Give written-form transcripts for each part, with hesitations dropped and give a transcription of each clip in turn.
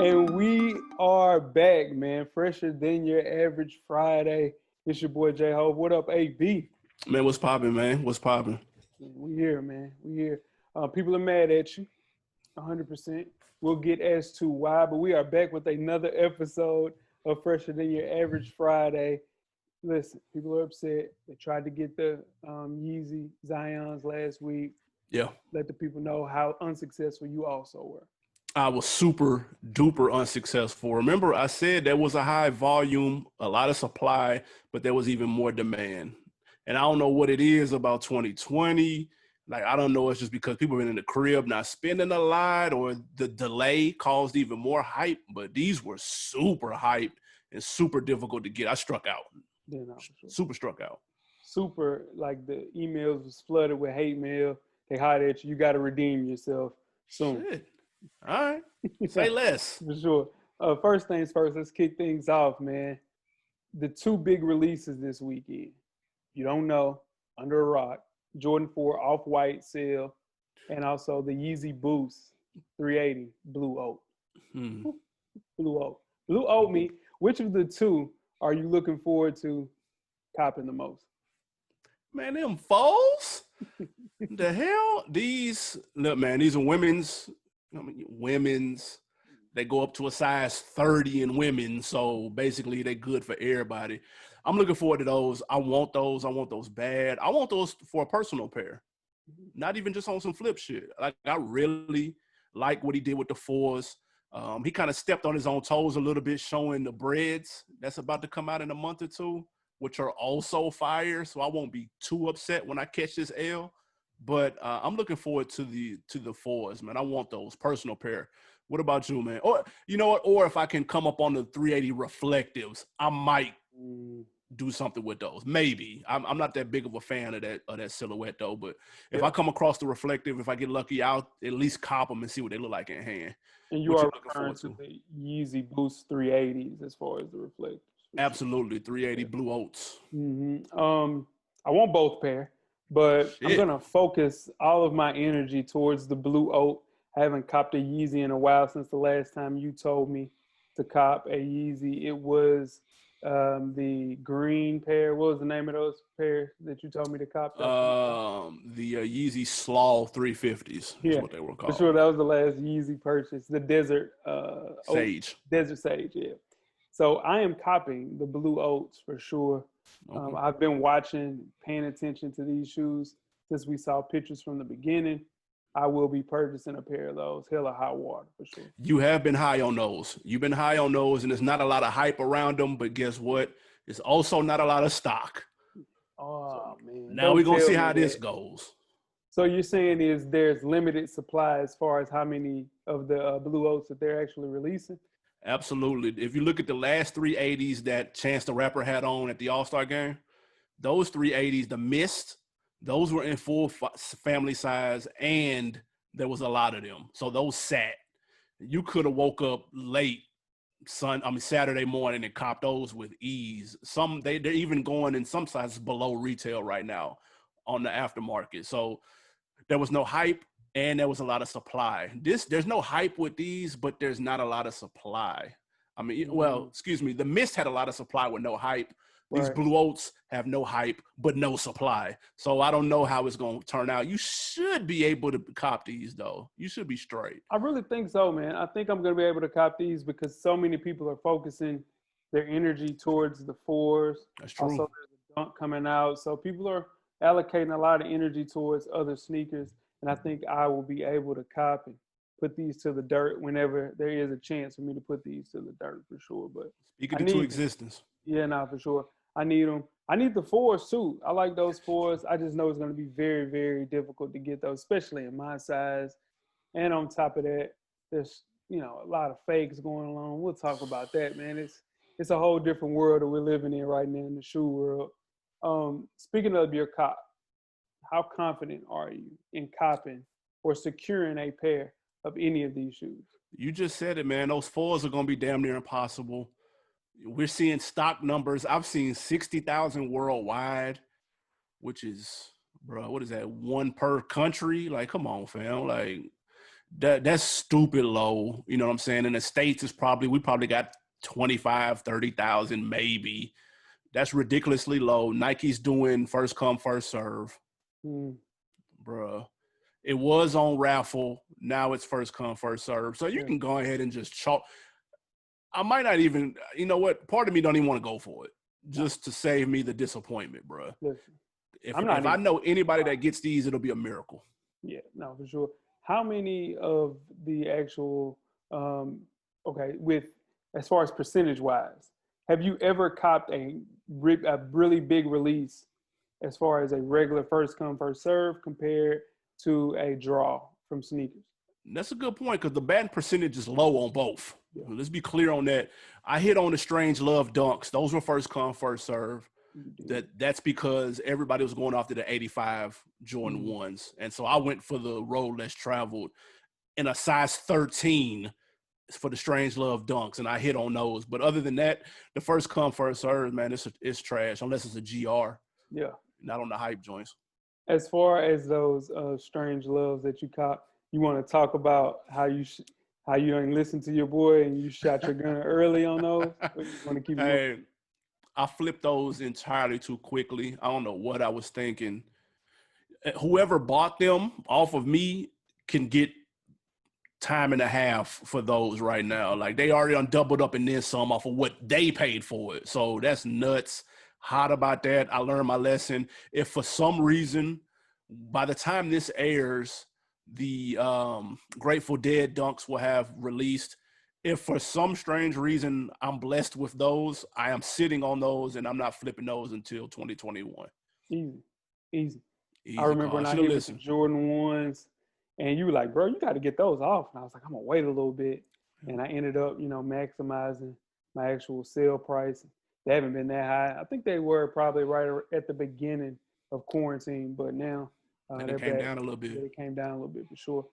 And we are back, man. Fresher than your average Friday. It's your boy JaiHov. What up, AB? Man, what's popping, man? What's popping? We here, man. We here. People are mad at you, 100%. We'll get as to why, but we are back with another episode of Fresher Than Your Average Friday. Listen, people are upset. They tried to get the Yeezy Zions last week. Yeah. Let the people know how unsuccessful you also were. I was super duper unsuccessful. Remember, I said there was a high volume, a lot of supply, but there was even more demand. And I don't know what it is about 2020. Like, I don't know. It's just because people have been in the crib not spending a lot, or the delay caused even more hype. But these were super hyped and super difficult to get. I struck out. Yeah, no, for sure. Super struck out. Super, like the emails was flooded with hate mail. They hide at you. You got to redeem yourself soon. Shit. All right. Say less. For sure. First things first, let's kick things off, man. The two big releases this weekend. You don't know, Under a Rock, Jordan 4 Off-White sale, and also the Yeezy Boost 380 Blue Oat. Blue Oat. Blue Oat me. Which of the two are you looking forward to copping the most? Man, them foes? The hell? Look, man, these are women's, they go up to a size 30 in women. So basically they're good for everybody. I'm looking forward to those. I want those bad. I want those for a personal pair. Not even just on some flip shit. Like, I really like what he did with the 4's. He kind of stepped on his own toes a little bit, showing the breads that's about to come out in a month or two, which are also fire. So I won't be too upset when I catch this L. But I'm looking forward to the 4's, man. I want those personal pair. What about you, man? Or you know what? Or if I can come up on the 380 reflectives, I might do something with those. Maybe. I'm not that big of a fan of that silhouette though. But if I come across the reflective, if I get lucky, I'll at least cop them and see what they look like in hand. And you are referring to the Yeezy Boost 380s as far as the reflectives. Absolutely, 380 Blue Oats. I want both pair. But I'm going to focus all of my energy towards the Blue Oat. I haven't copped a Yeezy in a while since the last time you told me to cop a Yeezy. It was the green pair. What was the name of those pairs that you told me to cop? The Yeezy Slaw 350s is what they were called. For sure, that was the last Yeezy purchase. The Desert Sage. Desert Sage, yeah. So I am copping the Blue Oats for sure. Okay. I've been watching, paying attention to these shoes since we saw pictures from the beginning. I will be purchasing a pair of those. Hell or high water for sure. You have been high on those. You've been high on those, and there's not a lot of hype around them. But guess what? There's also not a lot of stock. Oh, man. Now we're going to see how this goes. So you're saying there's limited supply as far as how many of the Blue Oats that they're actually releasing? Absolutely. If you look at the last 380s that Chance the Rapper had on at the All-Star game, those 380s, the Mist, those were in full family size, and there was a lot of them. So those sat. You could have woke up late Saturday morning and copped those with ease. They're even going in some sizes below retail right now on the aftermarket. So there was no hype. And there was a lot of supply. There's no hype with these, but there's not a lot of supply. I mean, the Mist had a lot of supply with no hype. These Blue Oats have no hype, but no supply. So I don't know how it's going to turn out. You should be able to cop these, though. You should be straight. I really think so, man. I think I'm going to be able to cop these because so many people are focusing their energy towards the 4's. That's true. Also, there's a dunk coming out. So people are allocating a lot of energy towards other sneakers. And I think I will be able to cop and put these to the dirt whenever there is a chance for me to put these to the dirt for sure. But speaking into existence. Yeah, for sure. I need them. I need the 4's too. I like those 4's. I just know it's going to be very, very difficult to get those, especially in my size. And on top of that, there's a lot of fakes going along. We'll talk about that, man. It's a whole different world that we're living in right now in the shoe world. Speaking of your cop, how confident are you in copping or securing a pair of any of these shoes? You just said it, man. Those 4's are going to be damn near impossible. We're seeing stock numbers. I've seen 60,000 worldwide, which is, bro, what is that? One per country? Like, come on, fam. Like, That's stupid low. You know what I'm saying? In the States, we probably got 25, 30,000 maybe. That's ridiculously low. Nike's doing first come, first serve. Bruh. It was on raffle. Now it's first come, first serve. So you can go ahead and just chalk. I might not even, you know what? Part of me don't even want to go for it just to save me the disappointment, bruh. Listen, if I know anybody that gets these, it'll be a miracle. Yeah, no, for sure. How many of the actual, with as far as percentage wise, have you ever copped a really big release as far as a regular first come, first serve compared to a draw from sneakers? That's a good point because the batting percentage is low on both. Yeah. Let's be clear on that. I hit on the Strange Love dunks. Those were first come, first serve. That's because everybody was going after the 85 Jordan 1s. And so I went for the road less traveled in a size 13 for the Strange Love dunks, and I hit on those. But other than that, the first come, first serve, man, it's trash unless it's a GR. Yeah. Not on the hype joints. As far as those Strange Loves that you caught, you want to talk about how you didn't listen to your boy and you shot your gun early on those? Or you want to keep moving? I flipped those entirely too quickly. I don't know what I was thinking. Whoever bought them off of me can get time and a half for those right now. Like they already done doubled up and then some off of what they paid for it. So that's nuts. Hot about that. I learned my lesson. If for some reason, by the time this airs, the Grateful Dead dunks will have released. If for some strange reason I'm blessed with those, I am sitting on those and I'm not flipping those until 2021. Easy. I remember when I hit with the Jordan 1s and you were like, bro, you got to get those off. And I was like, I'm going to wait a little bit. And I ended up, maximizing my actual sale price. They haven't been that high. I think they were probably right at the beginning of quarantine, but now they came down a little bit. They came down a little bit for sure.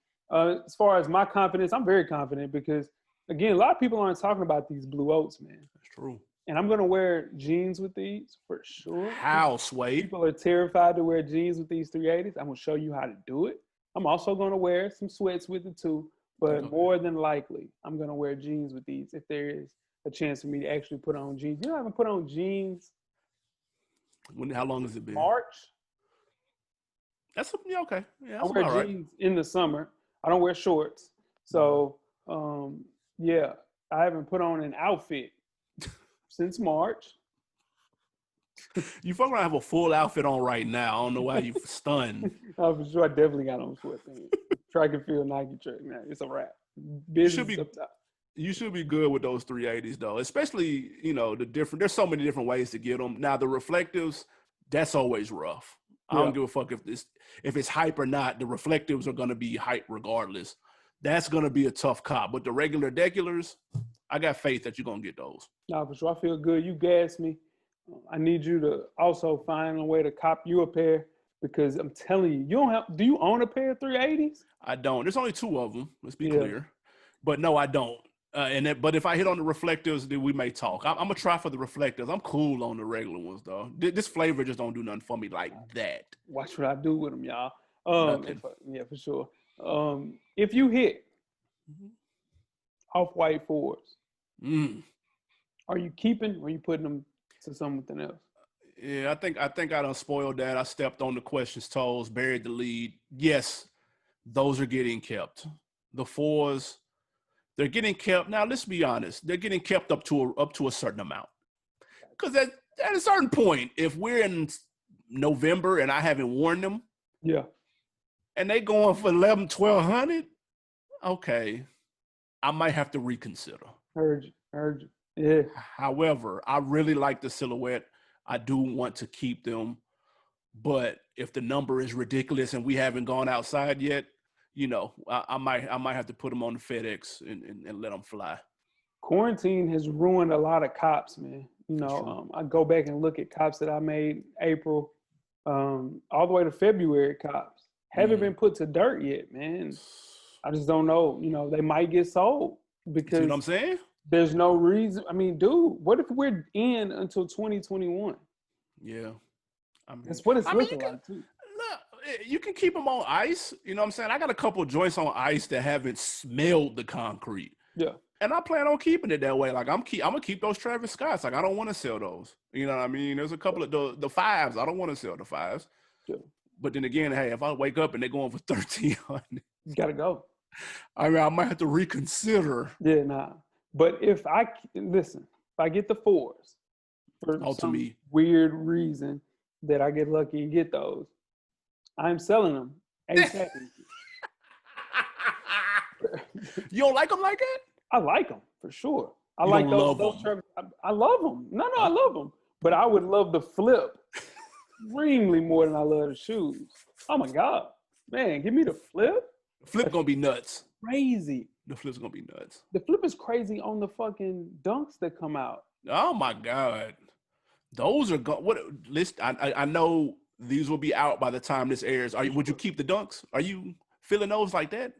As far as my confidence, I'm very confident because, again, a lot of people aren't talking about these Blue Oats, man. That's true. And I'm going to wear jeans with these for sure. How, Sway? People are terrified to wear jeans with these 380s. I'm going to show you how to do it. I'm also going to wear some sweats with it too. But more than likely, I'm going to wear jeans with these if there is a chance for me to actually put on jeans. You know, I haven't put on jeans. How long has it been? March. That's okay. Yeah, I wear jeans in the summer. I don't wear shorts. So, I haven't put on an outfit since March. You fucking have a full outfit on right now. I don't know why you stunned. Oh, for sure. I definitely got on sweatpants. Track and field Nike shirt. Now it's a wrap. Business up top. You should be good with those 380s though, especially, there's so many different ways to get them. Now the reflectives, that's always rough. I don't give a fuck if it's hype or not. The reflectives are going to be hype regardless. That's going to be a tough cop. But the regulars, I got faith that you're going to get those. No, for sure. I feel good. You gassed me. I need you to also find a way to cop you a pair because I'm telling you, do you own a pair of 380s? I don't. There's only two of them. Let's be clear. But no, I don't. But if I hit on the reflectors, then we may talk. I'm going to try for the reflectors. I'm cool on the regular ones, though. This flavor just don't do nothing for me like that. Watch what I do with them, y'all. For sure. If you hit off-white 4's, are you keeping or are you putting them to something else? Yeah, I think I done spoiled that. I stepped on the question's toes, buried the lead. Yes, those are getting kept. The 4's, they're getting kept. Now, let's be honest. They're getting kept up to a certain amount. Because at a certain point, if we're in November and I haven't worn them, and they going for 1,200, okay, I might have to reconsider. Heard you. Yeah. However, I really like the silhouette. I do want to keep them. But if the number is ridiculous and we haven't gone outside yet, I might have to put them on the FedEx and let them fly. Quarantine has ruined a lot of cops, man. I go back and look at cops that I made April, all the way to February cops. Haven't been put to dirt yet, man. I just don't know. They might get sold because. See what I'm saying? There's no reason. I mean, dude, what if we're in until 2021? Yeah. That's what it's looking like, too. Look, You can keep them on ice. You know what I'm saying? I got a couple of joints on ice that haven't smelled the concrete. Yeah. And I plan on keeping it that way. Like I'm gonna keep those Travis Scotts. Like I don't want to sell those. You know what I mean? There's a couple of the 5s. I don't want to sell the 5s. Yeah. But then again, hey, if I wake up and they're going for 1,300, You gotta go. I mean, I might have to reconsider. Yeah, nah. But if I get the 4s for some weird reason that I get lucky and get those, I'm selling them ASAP. You don't like them like that? I like them for sure. I You like don't those. love them. I love them. No, I love them. But I would love the flip extremely more than I love the shoes. Oh my God, man, give me the flip. The flip gonna be nuts. Crazy. The flip's gonna be nuts. The flip is crazy on the fucking dunks that come out. Oh my God, those are what? List. I know these will be out by the time this airs. Would you keep the dunks? Are you feeling those like that?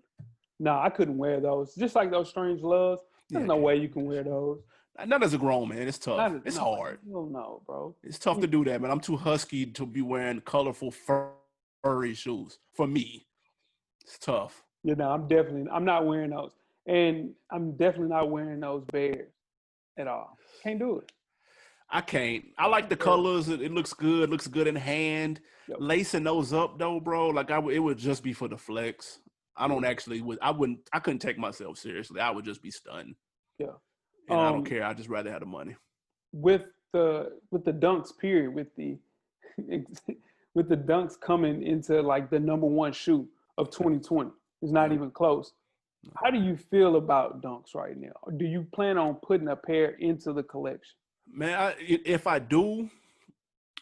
No, I couldn't wear those. Just like those Strange Loves. There's no way you can wear those. Not as a grown man. It's tough. It's hard. No, bro. It's tough to do that, man. I'm too husky to be wearing colorful furry shoes. For me, it's tough. Yeah, no, I'm not wearing those. And I'm definitely not wearing those Bears at all. Can't do it. I can't. I like the colors. It looks good. Looks good in hand. Yep. Lacing those up though, bro. Like it would just be for the flex. I couldn't take myself seriously. I would just be stunned. Yeah. And I don't care. I'd just rather have the money. With the dunks period, with the dunks coming into like the number one shoe of 2020. It's not even close. How do you feel about dunks right now? Do you plan on putting a pair into the collection? Man, if I do,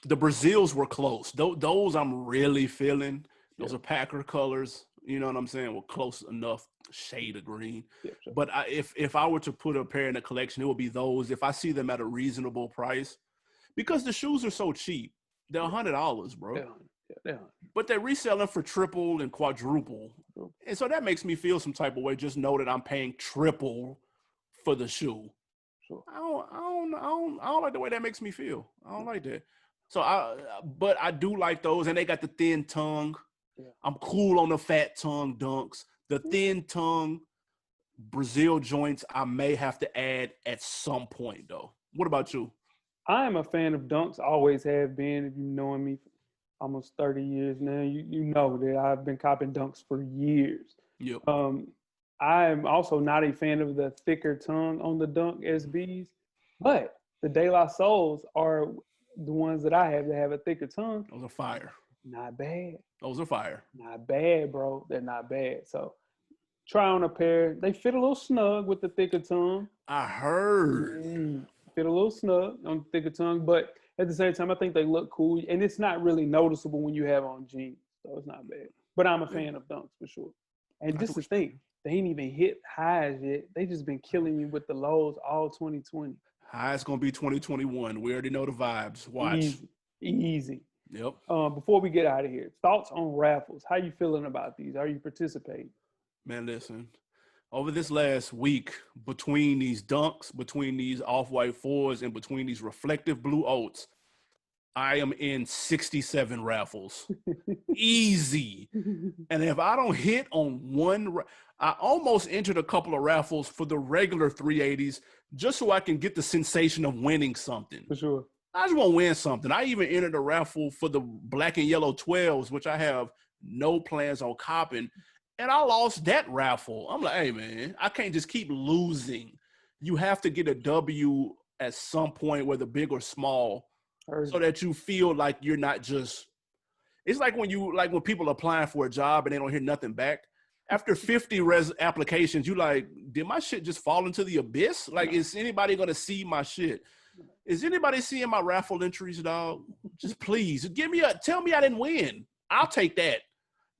the Brazils were close. Those I'm really feeling. Those are Packer colors. You know what I'm saying? We're close enough shade of green. Yeah, sure. But if I were to put a pair in the collection, it would be those. If I see them at a reasonable price, because the shoes are so cheap, they're $100, bro. Yeah. But they're reselling for triple and quadruple, and so that makes me feel some type of way. Just know that I'm paying triple for the shoe. Sure. I don't like the way that makes me feel. I don't like that. So but I do like those, and they got the thin tongue. Yeah. I'm cool on the fat tongue dunks. The thin tongue Brazil joints I may have to add at some point, though. What about you? I am a fan of dunks. Always have been. If you've known me for almost 30 years now, you know that I've been copping dunks for years. Yep. I'm also not a fan of the thicker tongue on the dunk SBs, but the De La Souls are the ones that I have that have a thicker tongue. Those are fire. Not bad. Those are fire. Not bad, bro. They're not bad. So try on a pair. They fit a little snug with the thicker tongue. I heard. Fit a little snug on the thicker tongue, but at the same time, I think they look cool. And it's not really noticeable when you have on jeans. So it's not bad. But I'm a fan of dunks for sure. And this is the thing. They ain't even hit highs yet. They just been killing you with the lows all 2020. High's going to be 2021. We already know the vibes. Watch. Easy. Yep. Before we get out of here, thoughts on raffles. How you feeling about these? Are you participating? Man, listen. Over this last week, between these dunks, between these off-white 4's, and between these reflective blue oats, I am in 67 raffles. Easy. And if I don't hit on one, I almost entered a couple of raffles for the regular 380's just so I can get the sensation of winning something. For sure. I just want to win something. I even entered a raffle for the black and yellow 12s, which I have no plans on copping. And I lost that raffle. I'm like, hey, man, I can't just keep losing. You have to get a W at some point, whether big or small, so that you feel like you're not just – it's like when people are applying for a job and they don't hear nothing back. After 50 applications, you like, did my shit just fall into the abyss? Like, is anybody going to see my shit? Is anybody seeing my raffle entries, dog? Just please, tell me I didn't win. I'll take that.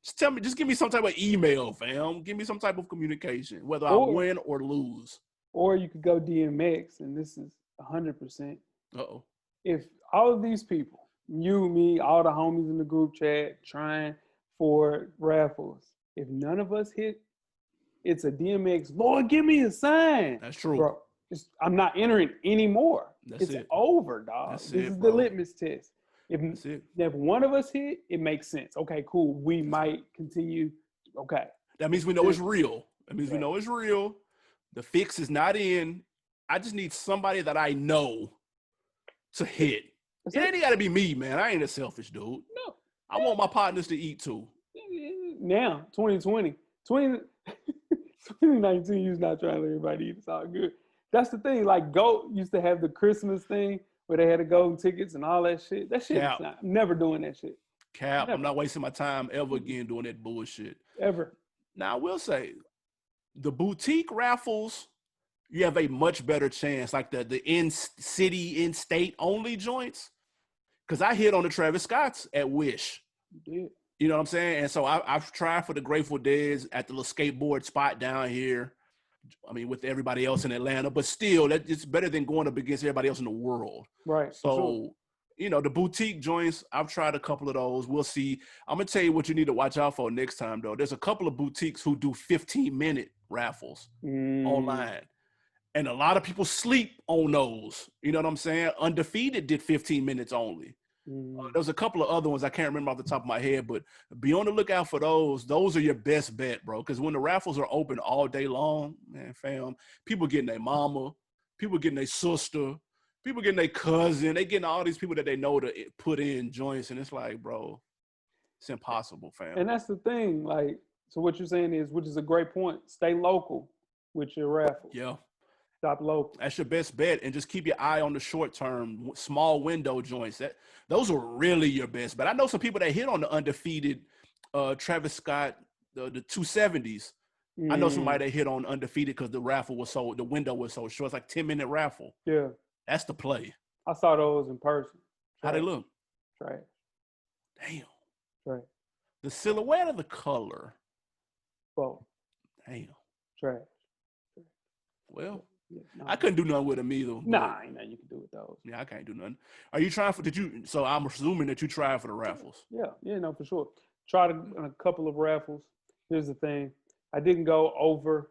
Just give me some type of email, fam. Give me some type of communication, whether I win or lose. Or you could go DMX, and this is 100%. Uh-oh. If all of these people, you, me, all the homies in the group chat trying for raffles, if none of us hit, it's a DMX, Lord, give me a sign. That's true. Bro, I'm not entering anymore. It's over, dog. This is the litmus test. If one of us hit, it makes sense. Okay, cool. We might continue. Okay. That means we know it's real. We know it's real. The fix is not in. I just need somebody that I know to hit. It ain't got to be me, man. I ain't a selfish dude. No. I want my partners to eat too. Now, 2019, you're not trying to let everybody eat. It's all good. That's the thing. Like, GOAT used to have the Christmas thing where they had the golden tickets and all that shit. That shit, I'm never doing that shit. Cap, never. I'm not wasting my time ever again doing that bullshit. Ever. Now, I will say, the boutique raffles, you have a much better chance. Like the in-city, in-state only joints. Because I hit on the Travis Scotts at Wish. You know what I'm saying? And so I've tried for the Grateful Dead at the little skateboard spot down here. I mean, with everybody else in Atlanta, but still, it's better than going up against everybody else in the world. Right. So, the boutique joints, I've tried a couple of those. We'll see. I'm going to tell you what you need to watch out for next time, though. There's a couple of boutiques who do 15-minute raffles online. And a lot of people sleep on those. You know what I'm saying? Undefeated did 15 minutes only. There's a couple of other ones I can't remember off the top of my head, but be on the lookout for those. Those are your best bet, bro. Because when the raffles are open all day long, man, fam, people getting their mama, people getting their sister, people getting their cousin. They getting all these people that they know to put in joints, and it's like, bro, it's impossible, fam. And that's the thing. Like, so what you're saying is, which is a great point, stay local with your raffles. Yeah. Stop local. That's your best bet, and just keep your eye on the short-term, small window joints. Those are really your best bet. I know some people that hit on the undefeated Travis Scott, the 270s. I know somebody that hit on undefeated because the window was so short. It's like 10-minute raffle. Yeah. That's the play. I saw those in person. How they look? Trash. Damn. Trash. The silhouette of the color. Both. Damn. Trash. Well. Yeah, no. I couldn't do nothing with them either. Nah, ain't nothing you can do with those. Yeah, I can't do nothing. Are you trying so I'm assuming that you tried for the raffles. Yeah, no, for sure. Tried a couple of raffles. Here's the thing. I didn't go over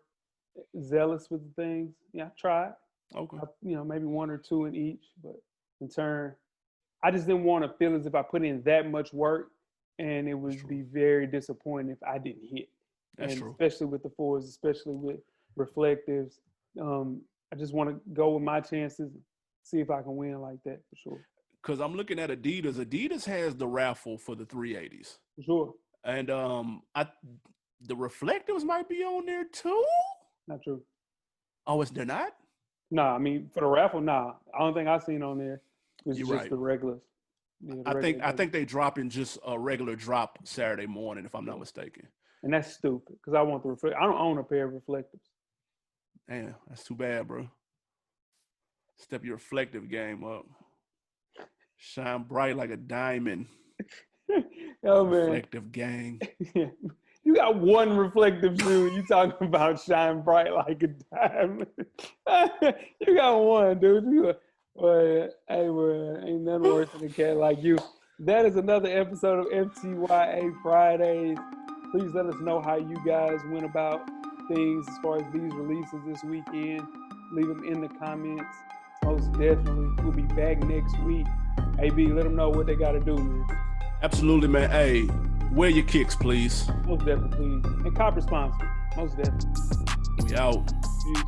zealous with the things. Yeah, I tried. Okay. Maybe one or two in each, but in turn, I just didn't want to feel as if I put in that much work and it would be very disappointing if I didn't hit. That's true. Especially with the 4's, especially with reflectives. I just want to go with my chances, see if I can win like that for sure. Because I'm looking at Adidas. Adidas has the raffle for the 380's. For sure. And the reflectives might be on there too? Not true. Oh, they're not? Nah, I mean, for the raffle, nah. The only thing I seen on there was the regulars. Yeah, I think they drop in just a regular drop Saturday morning, if I'm not mistaken. And that's stupid because I want the reflect. I don't own a pair of reflectives. Damn, that's too bad, bro. Step your reflective game up. Shine bright like a diamond. Oh, man. Reflective gang. Yeah. You got one reflective shoe. You talking about shine bright like a diamond. You got one, dude. Hey, ain't nothing worse than a cat like you. That is another episode of FTYA Fridays. Please let us know how you guys went about things as far as these releases this weekend. Leave them in the comments. Most definitely. We'll be back next week. AB, let them know what they got to do, man. Absolutely, man. Hey, wear your kicks, please. Most definitely, please. And cop responsible. Most definitely. We out. Peace.